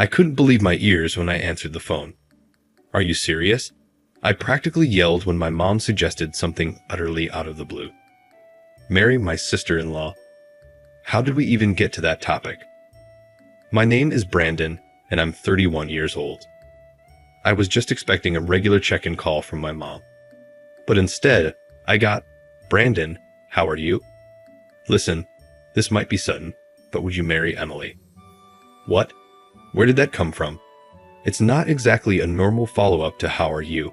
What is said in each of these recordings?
I couldn't believe my ears when I answered the phone. Are you serious? I practically yelled when my mom suggested something utterly out of the blue. Marry my sister-in-law. How did we even get to that topic? My name is Brandon, and I'm 31 years old. I was just expecting a regular check-in call from my mom. But instead, I got, Brandon, how are you? Listen, this might be sudden, but would you marry Emily? What? Where did that come from? It's not exactly a normal follow-up to how are you.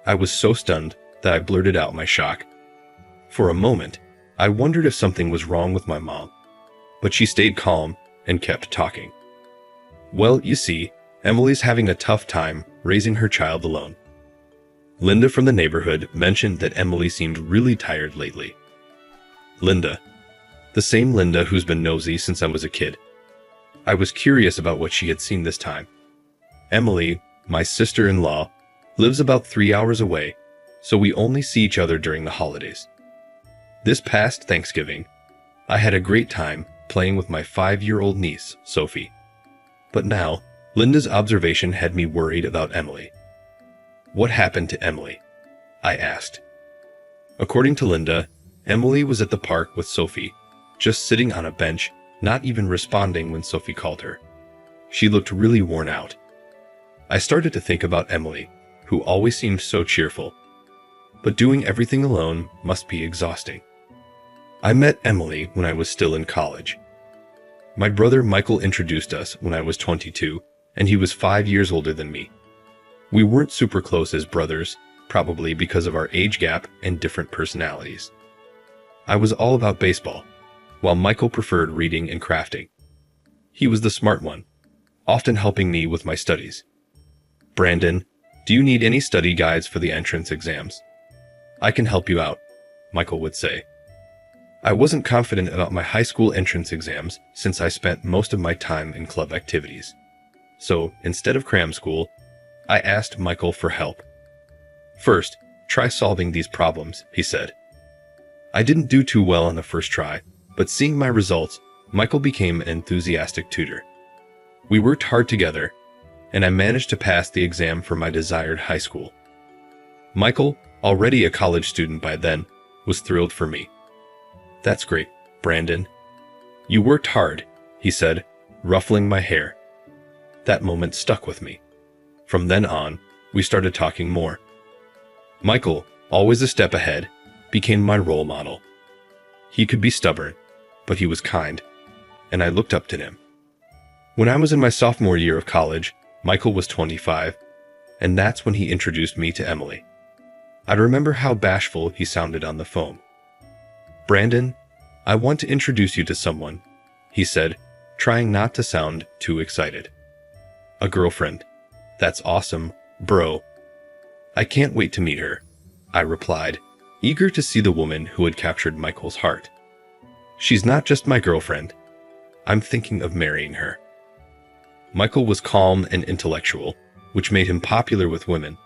I was so stunned that I blurted out my shock. For a moment, I wondered if something was wrong with my mom, but she stayed calm and kept talking. Well, you see, Emily's having a tough time raising her child alone. Linda from the neighborhood mentioned that Emily seemed really tired lately. Linda. The same Linda who's been nosy since I was a kid. I was curious about what she had seen this time. Emily, my sister-in-law, lives about 3 hours away, so we only see each other during the holidays. This past Thanksgiving, I had a great time playing with my 5-year-old niece, Sophie. But now, Linda's observation had me worried about Emily. What happened to Emily? I asked. According to Linda, Emily was at the park with Sophie, just sitting on a bench, not even responding when Sophie called her. She looked really worn out. I started to think about Emily, who always seemed so cheerful. But doing everything alone must be exhausting. I met Emily when I was still in college. My brother Michael introduced us when I was 22, and he was 5 years older than me. We weren't super close as brothers, probably because of our age gap and different personalities. I was all about baseball, while Michael preferred reading and crafting. He was the smart one, often helping me with my studies. Brandon, do you need any study guides for the entrance exams? I can help you out, Michael would say. I wasn't confident about my high school entrance exams since I spent most of my time in club activities. So, instead of cram school, I asked Michael for help. First, try solving these problems, he said. I didn't do too well on the first try, but seeing my results, Michael became an enthusiastic tutor. We worked hard together, and I managed to pass the exam for my desired high school. Michael, already a college student by then, was thrilled for me. That's great, Brandon. You worked hard, he said, ruffling my hair. That moment stuck with me. From then on, we started talking more. Michael, always a step ahead, became my role model. He could be stubborn, but he was kind, and I looked up to him. When I was in my sophomore year of college, Michael was 25, and that's when he introduced me to Emily. I remember how bashful he sounded on the phone. Brandon, I want to introduce you to someone, he said, trying not to sound too excited. A girlfriend. That's awesome, bro. I can't wait to meet her, I replied, eager to see the woman who had captured Michael's heart. She's not just my girlfriend. I'm thinking of marrying her. Michael was calm and intellectual, which made him popular with women,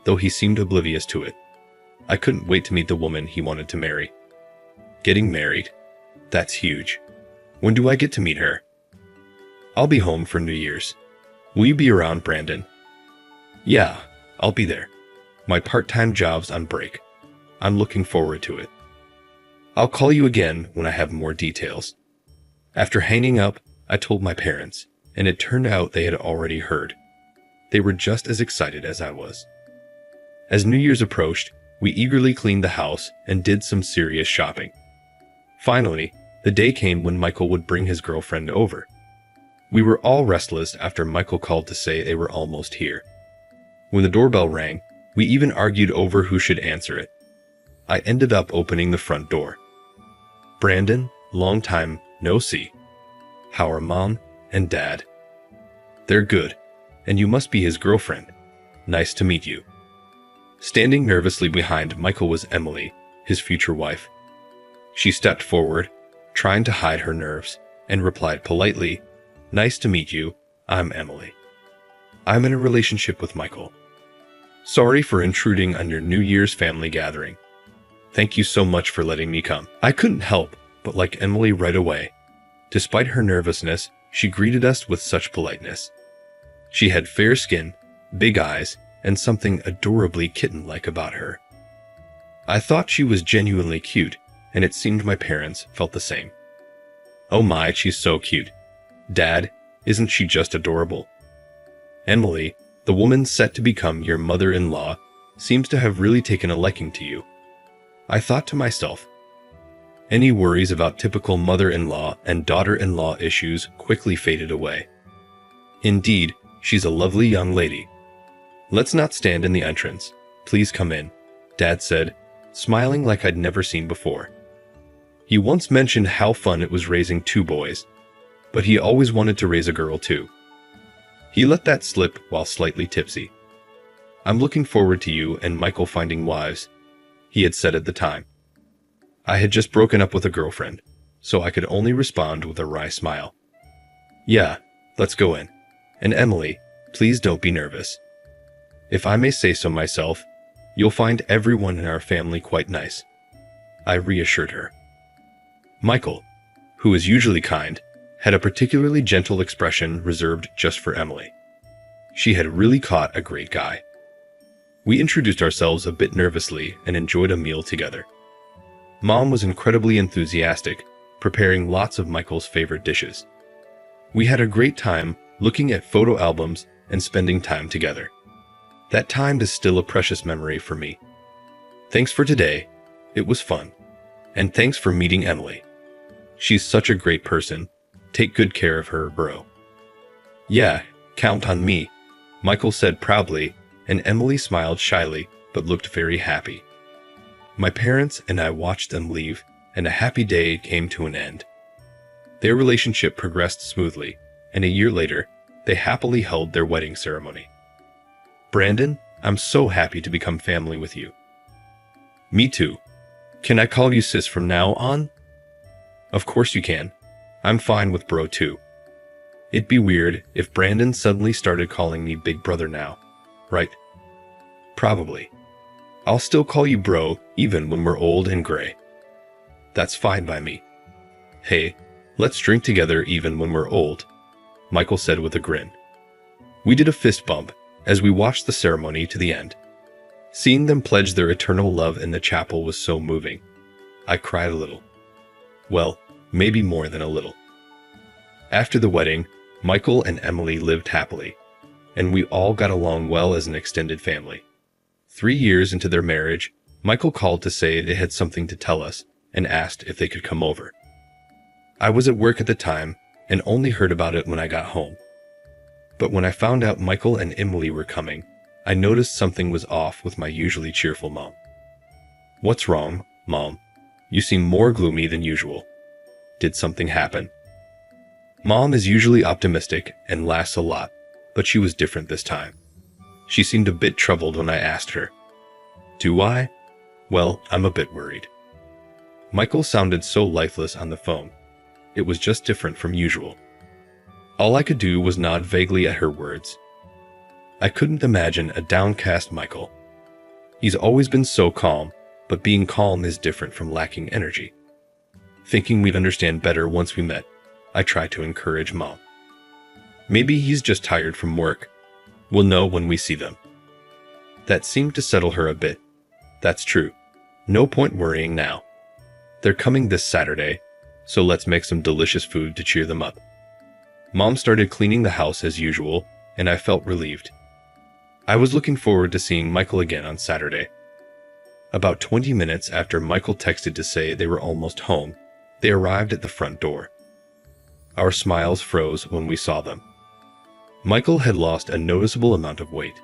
though he seemed oblivious to it. I couldn't wait to meet the woman he wanted to marry. Getting married. That's huge. When do I get to meet her? I'll be home for New Year's. Will you be around, Brandon? Yeah, I'll be there. My part-time job's on break. I'm looking forward to it. I'll call you again when I have more details. After hanging up, I told my parents, and it turned out they had already heard. They were just as excited as I was. As New Year's approached, we eagerly cleaned the house and did some serious shopping. Finally, the day came when Michael would bring his girlfriend over. We were all restless after Michael called to say they were almost here. When the doorbell rang, we even argued over who should answer it. I ended up opening the front door. Brandon, long time no see. How are Mom and Dad? They're good, and you must be his girlfriend. Nice to meet you. Standing nervously behind Michael was Emily, his future wife. She stepped forward, trying to hide her nerves, and replied politely, Nice to meet you, I'm Emily. I'm in a relationship with Michael. Sorry for intruding on your New Year's family gathering. Thank you so much for letting me come. I couldn't help but like Emily right away. Despite her nervousness, She greeted us with such politeness. She had fair skin, big eyes, and something adorably kitten-like about her. I thought she was genuinely cute, and it seemed my parents felt the same. Oh my, she's so cute. Dad, isn't she just adorable? Emily, the woman set to become your mother-in-law, seems to have really taken a liking to you. I thought to myself. Any worries about typical mother-in-law and daughter-in-law issues quickly faded away. Indeed, she's a lovely young lady. Let's not stand in the entrance. Please come in, Dad said, smiling like I'd never seen before. He once mentioned how fun it was raising 2 boys, but he always wanted to raise a girl too. He let that slip while slightly tipsy. I'm looking forward to you and Michael finding wives, he had said at the time. I had just broken up with a girlfriend, so I could only respond with a wry smile. Yeah, let's go in. And Emily, please don't be nervous. If I may say so myself, you'll find everyone in our family quite nice, I reassured her. Michael, who is usually kind, had a particularly gentle expression reserved just for Emily. She had really caught a great guy. We introduced ourselves a bit nervously and enjoyed a meal together. Mom was incredibly enthusiastic, preparing lots of Michael's favorite dishes. We had a great time looking at photo albums and spending time together. That time is still a precious memory for me. Thanks for today. It was fun. And thanks for meeting Emily. She's such a great person. Take good care of her, bro. Yeah, count on me, Michael said proudly, and Emily smiled shyly but looked very happy. My parents and I watched them leave, and a happy day came to an end. Their relationship progressed smoothly, and a year later, they happily held their wedding ceremony. Brandon, I'm so happy to become family with you. Me too. Can I call you sis from now on? Of course you can. I'm fine with bro too. It'd be weird if Brandon suddenly started calling me big brother now, right? Probably. I'll still call you bro even when we're old and gray. That's fine by me. Hey, let's drink together even when we're old, Michael said with a grin. We did a fist bump as we watched the ceremony to the end. Seeing them pledge their eternal love in the chapel was so moving. I cried a little. Well, maybe more than a little. After the wedding, Michael and Emily lived happily, and we all got along well as an extended family. 3 years into their marriage, Michael called to say they had something to tell us and asked if they could come over. I was at work at the time and only heard about it when I got home. But when I found out Michael and Emily were coming, I noticed something was off with my usually cheerful mom. What's wrong, Mom? You seem more gloomy than usual. Did something happen? Mom is usually optimistic and laughs a lot, but she was different this time. She seemed a bit troubled when I asked her. Do I? Well, I'm a bit worried. Michael sounded so lifeless on the phone. It was just different from usual. All I could do was nod vaguely at her words. I couldn't imagine a downcast Michael. He's always been so calm, but being calm is different from lacking energy. Thinking we'd understand better once we met, I tried to encourage Mom. Maybe he's just tired from work. We'll know when we see them. That seemed to settle her a bit. That's true. No point worrying now. They're coming this Saturday, so let's make some delicious food to cheer them up. Mom started cleaning the house as usual, and I felt relieved. I was looking forward to seeing Michael again on Saturday. About 20 minutes after Michael texted to say they were almost home, they arrived at the front door. Our smiles froze when we saw them. Michael had lost a noticeable amount of weight.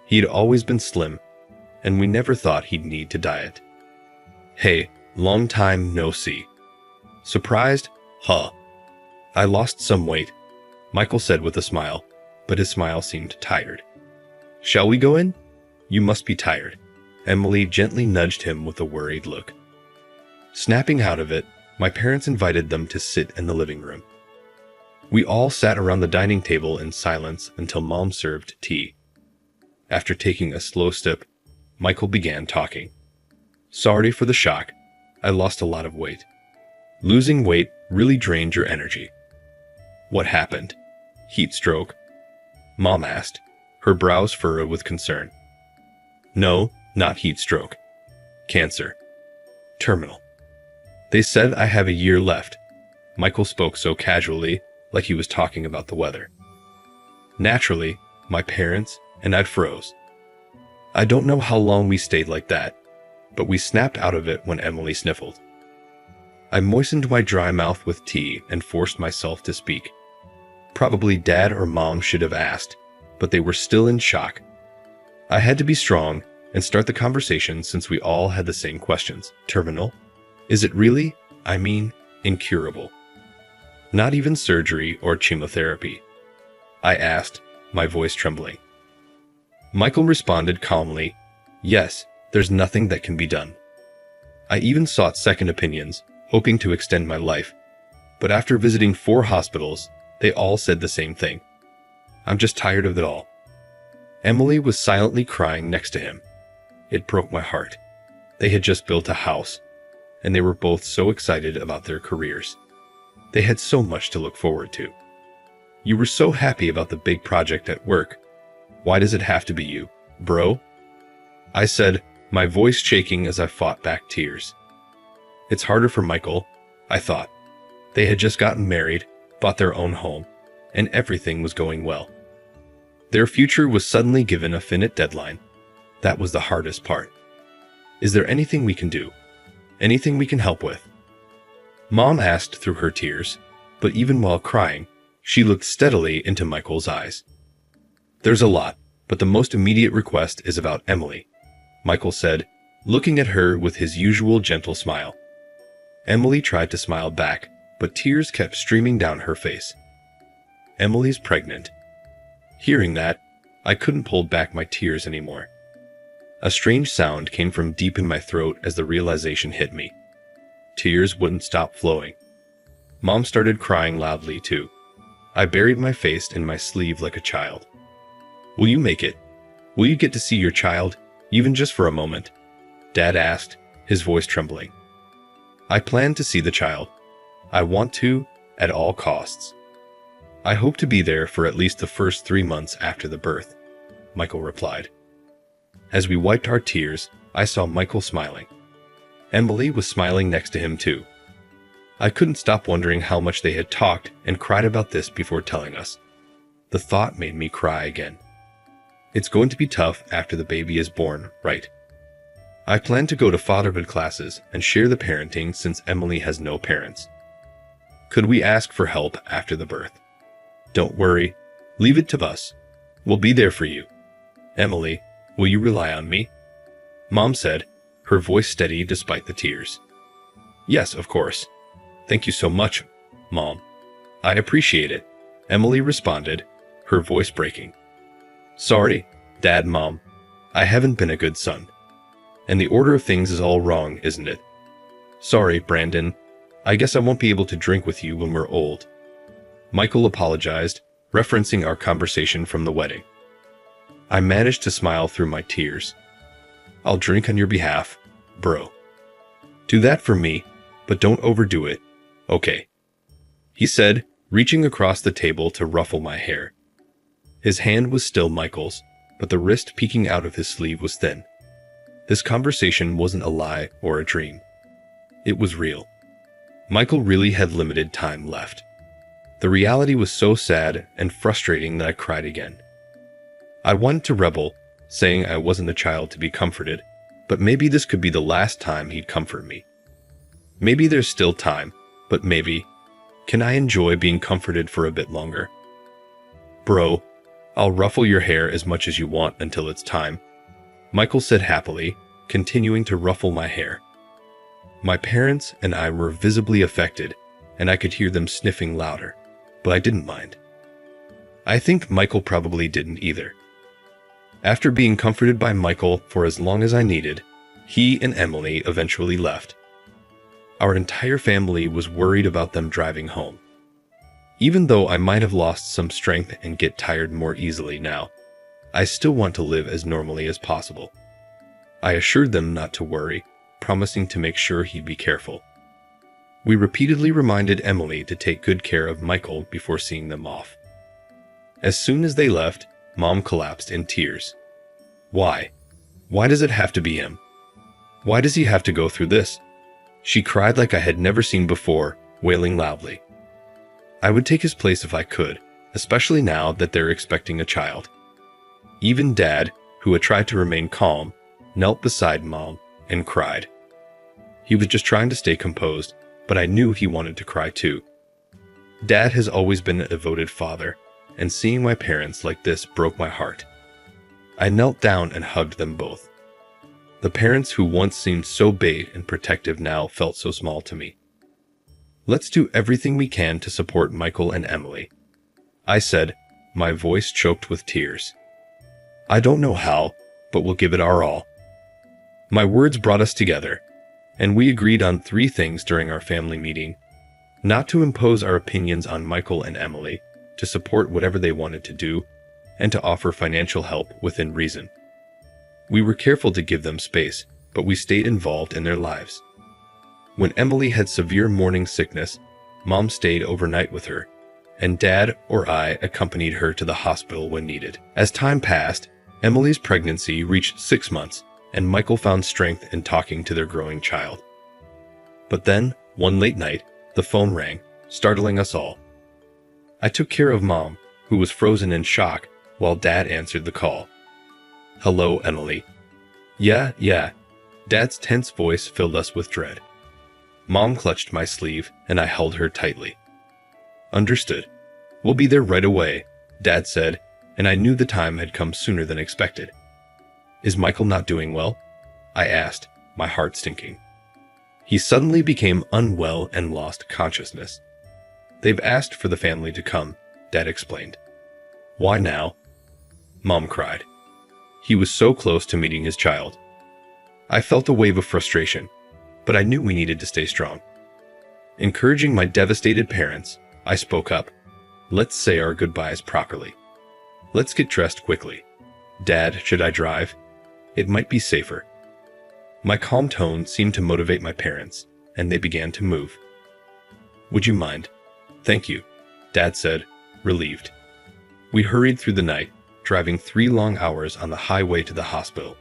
He'd always been slim, and we never thought he'd need to diet. Hey, long time no see. Surprised? Huh. I lost some weight, Michael said with a smile, but his smile seemed tired. Shall we go in? You must be tired. Emily gently nudged him with a worried look. Snapping out of it, my parents invited them to sit in the living room. We all sat around the dining table in silence until Mom served tea. After taking a slow sip, Michael began talking. Sorry for the shock. I lost a lot of weight. Losing weight really drained your energy. What happened? Heat stroke? Mom asked, her brows furrowed with concern. No, not heat stroke. Cancer. Terminal. They said I have a year left. Michael spoke so casually, like he was talking about the weather. Naturally, my parents and I froze. I don't know how long we stayed like that, but we snapped out of it when Emily sniffled. I moistened my dry mouth with tea and forced myself to speak. Probably Dad or Mom should have asked, but they were still in shock. I had to be strong and start the conversation since we all had the same questions. Terminal? Is it really? I mean, incurable. Not even surgery or chemotherapy? I asked, my voice trembling. Michael responded calmly, yes, there's nothing that can be done. I even sought second opinions, hoping to extend my life. But after visiting 4 hospitals, they all said the same thing. I'm just tired of it all. Emily was silently crying next to him. It broke my heart. They had just built a house, and they were both so excited about their careers. They had so much to look forward to. You were so happy about the big project at work. Why does it have to be you, bro? I said, my voice shaking as I fought back tears. It's harder for Michael, I thought. They had just gotten married, bought their own home, and everything was going well. Their future was suddenly given a finite deadline. That was the hardest part. Is there anything we can do? Anything we can help with? Mom asked through her tears, but even while crying, she looked steadily into Michael's eyes. There's a lot, but the most immediate request is about Emily, Michael said, looking at her with his usual gentle smile. Emily tried to smile back, but tears kept streaming down her face. Emily's pregnant. Hearing that, I couldn't hold back my tears anymore. A strange sound came from deep in my throat as the realization hit me. Tears wouldn't stop flowing. Mom started crying loudly too. I buried my face in my sleeve like a child. Will you make it? Will you get to see your child, even just for a moment? Dad asked, his voice trembling. I plan to see the child. I want to, at all costs. I hope to be there for at least the first 3 months after the birth, Michael replied. As we wiped our tears, I saw Michael smiling. Emily was smiling next to him too. I couldn't stop wondering how much they had talked and cried about this before telling us. The thought made me cry again. It's going to be tough after the baby is born, right? I plan to go to fatherhood classes and share the parenting since Emily has no parents. Could we ask for help after the birth? Don't worry, leave it to us. We'll be there for you. Emily, will you rely on me? Mom said, her voice steady despite the tears. Yes, of course. Thank you so much, Mom. I appreciate it, Emily responded, her voice breaking. Sorry, Dad, Mom. I haven't been a good son. And the order of things is all wrong, isn't it? Sorry, Brandon. I guess I won't be able to drink with you when we're old. Michael apologized, referencing our conversation from the wedding. I managed to smile through my tears. I'll drink on your behalf, bro. Do that for me, but don't overdo it, okay? He said, reaching across the table to ruffle my hair. His hand was still Michael's, but the wrist peeking out of his sleeve was thin. This conversation wasn't a lie or a dream. It was real. Michael really had limited time left. The reality was so sad and frustrating that I cried again. I wanted to rebel, saying I wasn't the child to be comforted, but maybe this could be the last time he'd comfort me. Maybe there's still time, but maybe, can I enjoy being comforted for a bit longer? Bro, I'll ruffle your hair as much as you want until it's time, Michael said happily, continuing to ruffle my hair. My parents and I were visibly affected, and I could hear them sniffing louder, but I didn't mind. I think Michael probably didn't either. After being comforted by Michael for as long as I needed, he and Emily eventually left. Our entire family was worried about them driving home. Even though I might have lost some strength and get tired more easily now, I still want to live as normally as possible. I assured them not to worry, promising to make sure he'd be careful. We repeatedly reminded Emily to take good care of Michael before seeing them off. As soon as they left, Mom collapsed in tears. Why? Why does it have to be him? Why does he have to go through this? She cried like I had never seen before, wailing loudly. I would take his place if I could, especially now that they're expecting a child. Even Dad, who had tried to remain calm, knelt beside Mom and cried. He was just trying to stay composed, but I knew he wanted to cry too. Dad has always been a devoted father, and seeing my parents like this broke my heart. I knelt down and hugged them both. The parents who once seemed so big and protective now felt so small to me. Let's do everything we can to support Michael and Emily, I said, my voice choked with tears. I don't know how, but we'll give it our all. My words brought us together, and we agreed on 3 things during our family meeting: not to impose our opinions on Michael and Emily, to support whatever they wanted to do, and to offer financial help within reason. We were careful to give them space, but we stayed involved in their lives. When Emily had severe morning sickness, Mom stayed overnight with her, and Dad or I accompanied her to the hospital when needed. As time passed, Emily's pregnancy reached 6 months, and Michael found strength in talking to their growing child. But then, one late night, the phone rang, startling us all. I took care of Mom, who was frozen in shock, while Dad answered the call. Hello, Emily. Yeah. Dad's tense voice filled us with dread. Mom clutched my sleeve, and I held her tightly. Understood. We'll be there right away, Dad said, and I knew the time had come sooner than expected. Is Michael not doing well? I asked, my heart sinking. He suddenly became unwell and lost consciousness. They've asked for the family to come, Dad explained. Why now? Mom cried. He was so close to meeting his child. I felt a wave of frustration, but I knew we needed to stay strong. Encouraging my devastated parents, I spoke up. Let's say our goodbyes properly. Let's get dressed quickly. Dad, should I drive? It might be safer. My calm tone seemed to motivate my parents, and they began to move. Would you mind? Thank you, Dad said, relieved. We hurried through the night, driving 3 long hours on the highway to the hospital.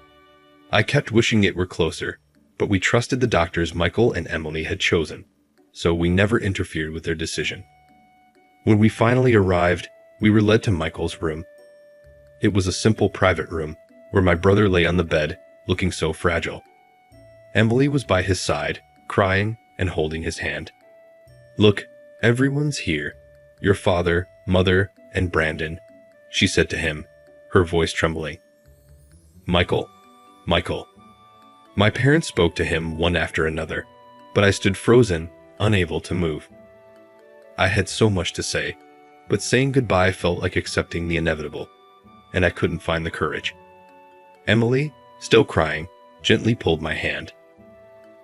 I kept wishing it were closer, but we trusted the doctors Michael and Emily had chosen, so we never interfered with their decision. When we finally arrived, we were led to Michael's room. It was a simple private room, where my brother lay on the bed, looking so fragile. Emily was by his side, crying and holding his hand. Look, everyone's here. Your father, mother, and Brandon, she said to him, her voice trembling. Michael. My parents spoke to him one after another, but I stood frozen, unable to move. I had so much to say, but saying goodbye felt like accepting the inevitable, and I couldn't find the courage. Emily, still crying, gently pulled my hand.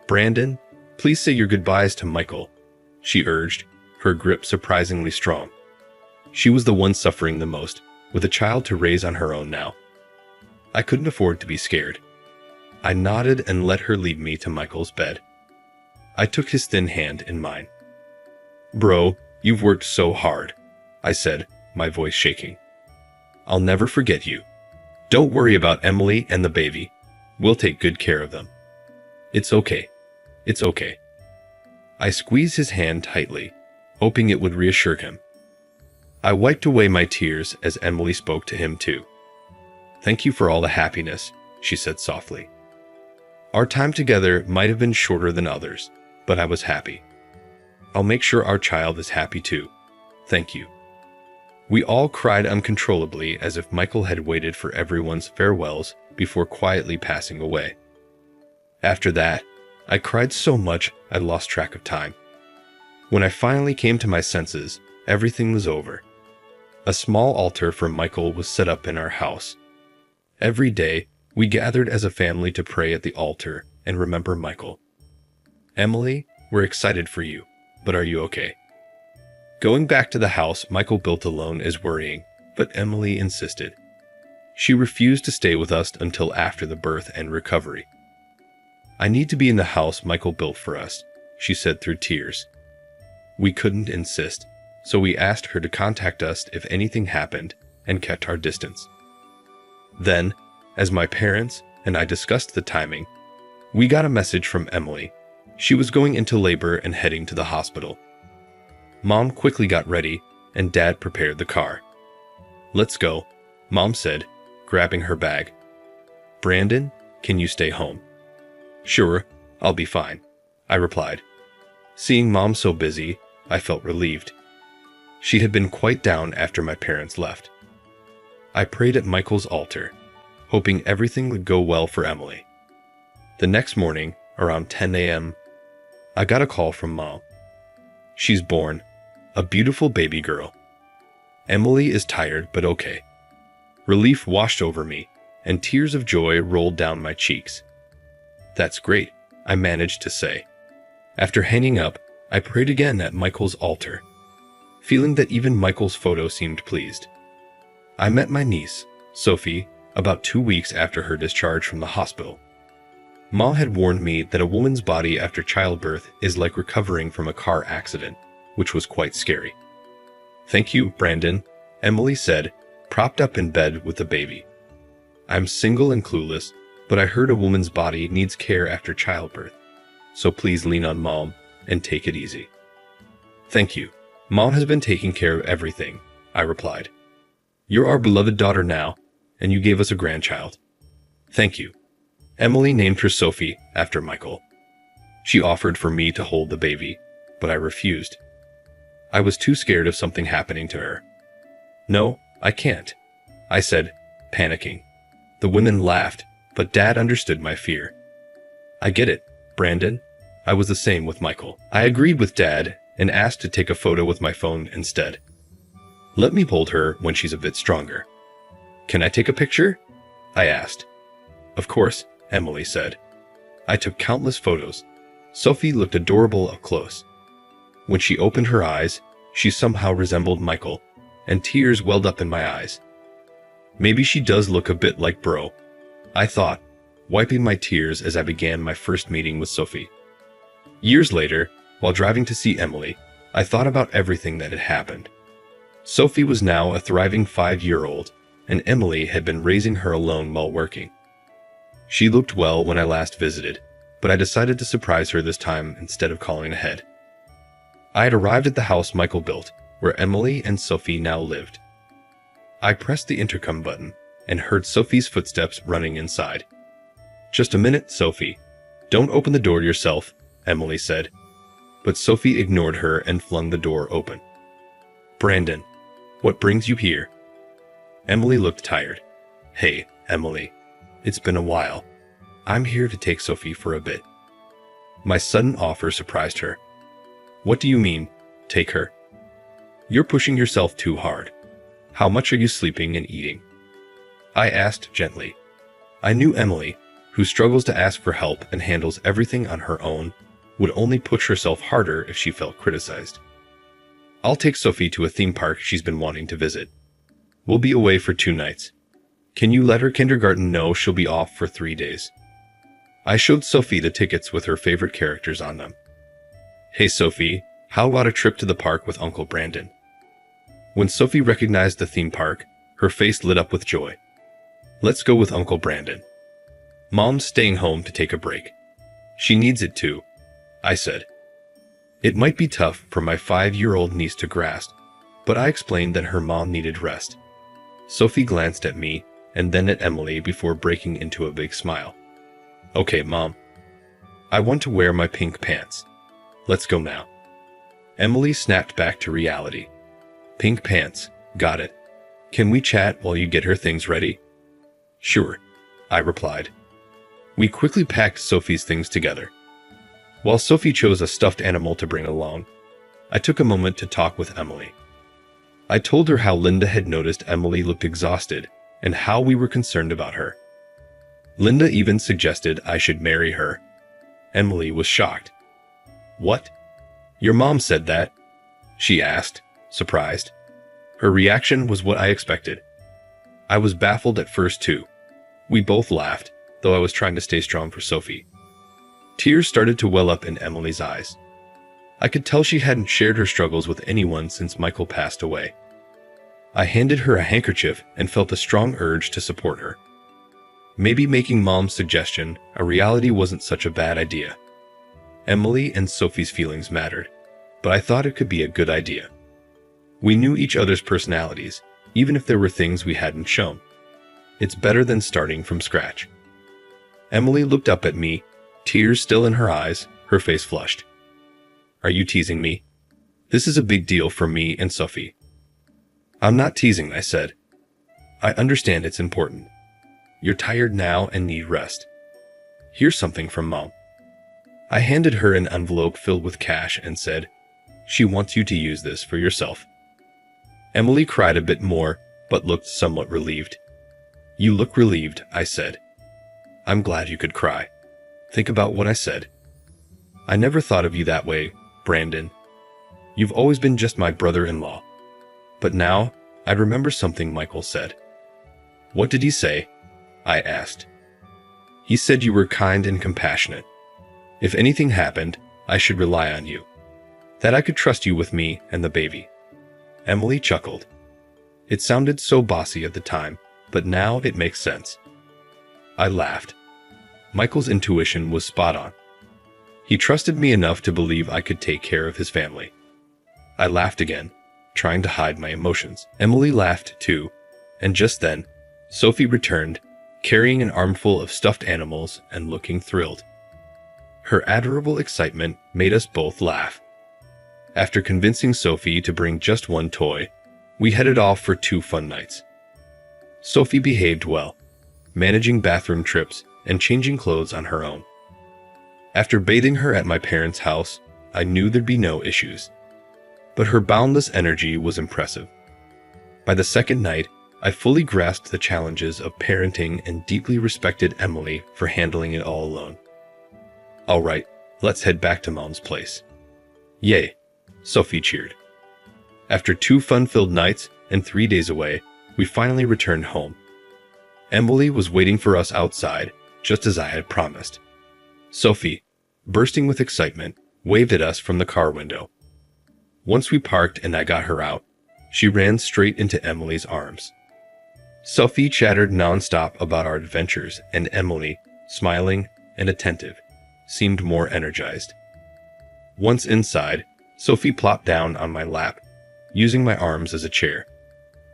Brandon, please say your goodbyes to Michael, she urged, her grip surprisingly strong. She was the one suffering the most, with a child to raise on her own now. I couldn't afford to be scared. I nodded and let her lead me to Michael's bed. I took his thin hand in mine. Bro, you've worked so hard, I said, my voice shaking. I'll never forget you. Don't worry about Emily and the baby. We'll take good care of them. It's okay. I squeezed his hand tightly, hoping it would reassure him. I wiped away my tears as Emily spoke to him too. Thank you for all the happiness, she said softly. Our time together might have been shorter than others, but I was happy. I'll make sure our child is happy too. Thank you. We all cried uncontrollably as if Michael had waited for everyone's farewells before quietly passing away. After that, I cried so much I lost track of time. When I finally came to my senses, everything was over. A small altar for Michael was set up in our house. Every day, we gathered as a family to pray at the altar and remember Michael. Emily, we're excited for you, but are you okay? Going back to the house Michael built alone is worrying, but Emily insisted. She refused to stay with us until after the birth and recovery. I need to be in the house Michael built for us, she said through tears. We couldn't insist, so we asked her to contact us if anything happened and kept our distance. Then, as my parents and I discussed the timing, we got a message from Emily. She was going into labor and heading to the hospital. Mom quickly got ready, and Dad prepared the car. Let's go, Mom said, grabbing her bag. Brandon, can you stay home? Sure, I'll be fine, I replied. Seeing Mom so busy, I felt relieved. She had been quite down after my parents left. I prayed at Michael's altar, hoping everything would go well for Emily. The next morning, around 10 a.m., I got a call from Mom. She's born, a beautiful baby girl. Emily is tired but okay. Relief washed over me, and tears of joy rolled down my cheeks. That's great, I managed to say. After hanging up, I prayed again at Michael's altar, feeling that even Michael's photo seemed pleased. I met my niece, Sophie, about 2 weeks after her discharge from the hospital. Ma had warned me that a woman's body after childbirth is like recovering from a car accident, which was quite scary. Thank you, Brandon, Emily said, propped up in bed with the baby. I'm single and clueless, but I heard a woman's body needs care after childbirth, so please lean on Mom and take it easy. Thank you. Mom has been taking care of everything, I replied. You're our beloved daughter now, and you gave us a grandchild. Thank you. Emily named her Sophie after Michael. She offered for me to hold the baby, but I refused. I was too scared of something happening to her. No, I can't, I said, panicking. The women laughed, but Dad understood my fear. I get it, Brandon. I was the same with Michael. I agreed with Dad and asked to take a photo with my phone instead. Let me hold her when she's a bit stronger. Can I take a picture? I asked. Of course, Emily said. I took countless photos. Sophie looked adorable up close. When she opened her eyes, she somehow resembled Michael, and tears welled up in my eyes. Maybe she does look a bit like Bro, I thought, wiping my tears as I began my first meeting with Sophie. Years later, while driving to see Emily, I thought about everything that had happened. Sophie was now a thriving 5-year-old, and Emily had been raising her alone while working. She looked well when I last visited, but I decided to surprise her this time instead of calling ahead. I had arrived at the house Michael built, where Emily and Sophie now lived. I pressed the intercom button and heard Sophie's footsteps running inside. Just a minute, Sophie. Don't open the door yourself, Emily said. But Sophie ignored her and flung the door open. Brandon, what brings you here? Emily looked tired. Hey, Emily. It's been a while. I'm here to take Sophie for a bit. My sudden offer surprised her. What do you mean, take her? You're pushing yourself too hard. How much are you sleeping and eating? I asked gently. I knew Emily, who struggles to ask for help and handles everything on her own, would only push herself harder if she felt criticized. I'll take Sophie to a theme park she's been wanting to visit. We'll be away for 2 nights. Can you let her kindergarten know she'll be off for 3 days? I showed Sophie the tickets with her favorite characters on them. Hey Sophie, how about a trip to the park with Uncle Brandon? When Sophie recognized the theme park, her face lit up with joy. Let's go with Uncle Brandon. Mom's staying home to take a break. She needs it too, I said. It might be tough for my 5-year-old niece to grasp, but I explained that her mom needed rest. Sophie glanced at me and then at Emily before breaking into a big smile. Okay, Mom. I want to wear my pink pants. Let's go now. Emily snapped back to reality. Pink pants, got it. Can we chat while you get her things ready? Sure, I replied. We quickly packed Sophie's things together. While Sophie chose a stuffed animal to bring along, I took a moment to talk with Emily. I told her how Linda had noticed Emily looked exhausted and how we were concerned about her. Linda even suggested I should marry her. Emily was shocked. What? Your mom said that? She asked, surprised. Her reaction was what I expected. I was baffled at first too. We both laughed, though I was trying to stay strong for Sophie. Tears started to well up in Emily's eyes. I could tell she hadn't shared her struggles with anyone since Michael passed away. I handed her a handkerchief and felt a strong urge to support her. Maybe making Mom's suggestion a reality wasn't such a bad idea. Emily and Sophie's feelings mattered, but I thought it could be a good idea. We knew each other's personalities, even if there were things we hadn't shown. It's better than starting from scratch. Emily looked up at me, tears still in her eyes, her face flushed. Are you teasing me? This is a big deal for me and Sophie. I'm not teasing, I said. I understand it's important. You're tired now and need rest. Here's something from Mom. I handed her an envelope filled with cash and said, she wants you to use this for yourself. Emily cried a bit more, but looked somewhat relieved. You look relieved, I said. I'm glad you could cry. Think about what I said. I never thought of you that way, Brandon. You've always been just my brother-in-law. But now, I remember something Michael said. What did he say? I asked. He said you were kind and compassionate. If anything happened, I should rely on you. That I could trust you with me and the baby. Emily chuckled. It sounded so bossy at the time, but now it makes sense. I laughed. Michael's intuition was spot on. He trusted me enough to believe I could take care of his family. I laughed again, trying to hide my emotions. Emily laughed too, and just then, Sophie returned, carrying an armful of stuffed animals and looking thrilled. Her adorable excitement made us both laugh. After convincing Sophie to bring just one toy, we headed off for 2 fun nights. Sophie behaved well, managing bathroom trips and changing clothes on her own. After bathing her at my parents' house, I knew there'd be no issues. But her boundless energy was impressive. By the second night, I fully grasped the challenges of parenting and deeply respected Emily for handling it all alone. All right, let's head back to Mom's place. Yay, Sophie cheered. After 2 fun-filled nights and 3 days away, we finally returned home. Emily was waiting for us outside, just as I had promised. Sophie, bursting with excitement, waved at us from the car window. Once we parked and I got her out, she ran straight into Emily's arms. Sophie chattered nonstop about our adventures, and Emily, smiling and attentive, seemed more energized. Once inside, Sophie plopped down on my lap, using my arms as a chair.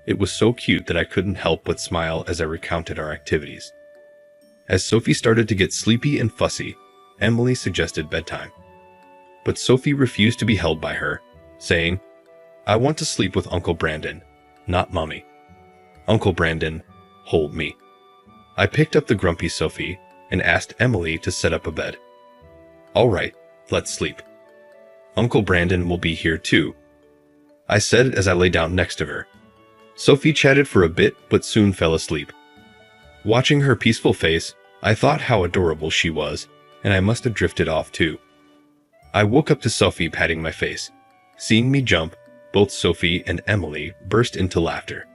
It was so cute that I couldn't help but smile as I recounted our activities. As Sophie started to get sleepy and fussy, Emily suggested bedtime. But Sophie refused to be held by her, saying, I want to sleep with Uncle Brandon, not Mommy. Uncle Brandon, hold me. I picked up the grumpy Sophie and asked Emily to set up a bed. All right, let's sleep. Uncle Brandon will be here too, I said as I lay down next to her. Sophie chatted for a bit but soon fell asleep. Watching her peaceful face, I thought how adorable she was, and I must have drifted off too. I woke up to Sophie patting my face. Seeing me jump, both Sophie and Emily burst into laughter.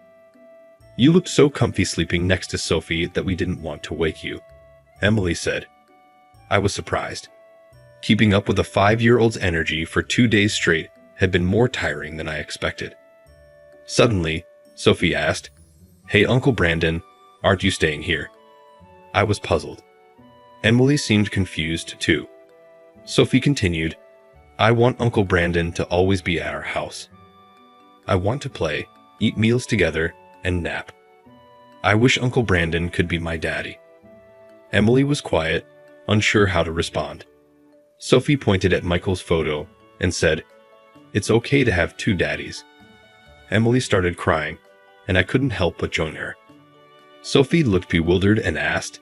You looked so comfy sleeping next to Sophie that we didn't want to wake you, Emily said. I was surprised. Keeping up with a 5-year-old's energy for 2 days straight had been more tiring than I expected. Suddenly, Sophie asked, Hey Uncle Brandon, aren't you staying here? I was puzzled. Emily seemed confused too. Sophie continued, I want Uncle Brandon to always be at our house. I want to play, eat meals together, and nap. I wish Uncle Brandon could be my daddy. Emily was quiet, unsure how to respond. Sophie pointed at Michael's photo and said, It's okay to have 2 daddies. Emily started crying, and I couldn't help but join her. Sophie looked bewildered and asked,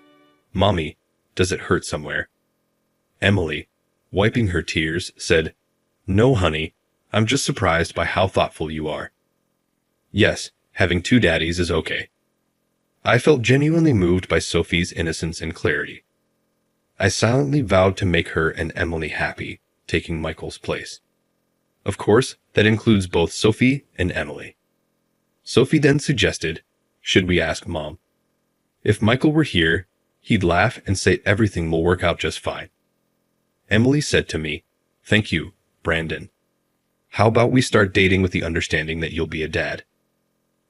Mommy, does it hurt somewhere? Emily, wiping her tears, said, No, honey, I'm just surprised by how thoughtful you are. Yes, having 2 daddies is okay. I felt genuinely moved by Sophie's innocence and clarity. I silently vowed to make her and Emily happy, taking Michael's place. Of course, that includes both Sophie and Emily. Sophie then suggested, should we ask Mom? If Michael were here, he'd laugh and say everything will work out just fine. Emily said to me, Thank you, Brandon. How about we start dating with the understanding that you'll be a dad?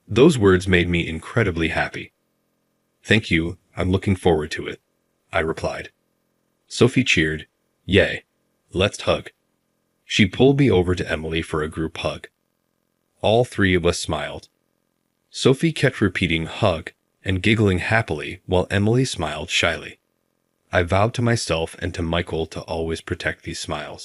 Those words made me incredibly happy. Thank you, I'm looking forward to it, I replied. Sophie cheered. Yay. Let's hug. She pulled me over to Emily for a group hug. All three of us smiled. Sophie kept repeating hug and giggling happily while Emily smiled shyly. I vowed to myself and to Michael to always protect these smiles.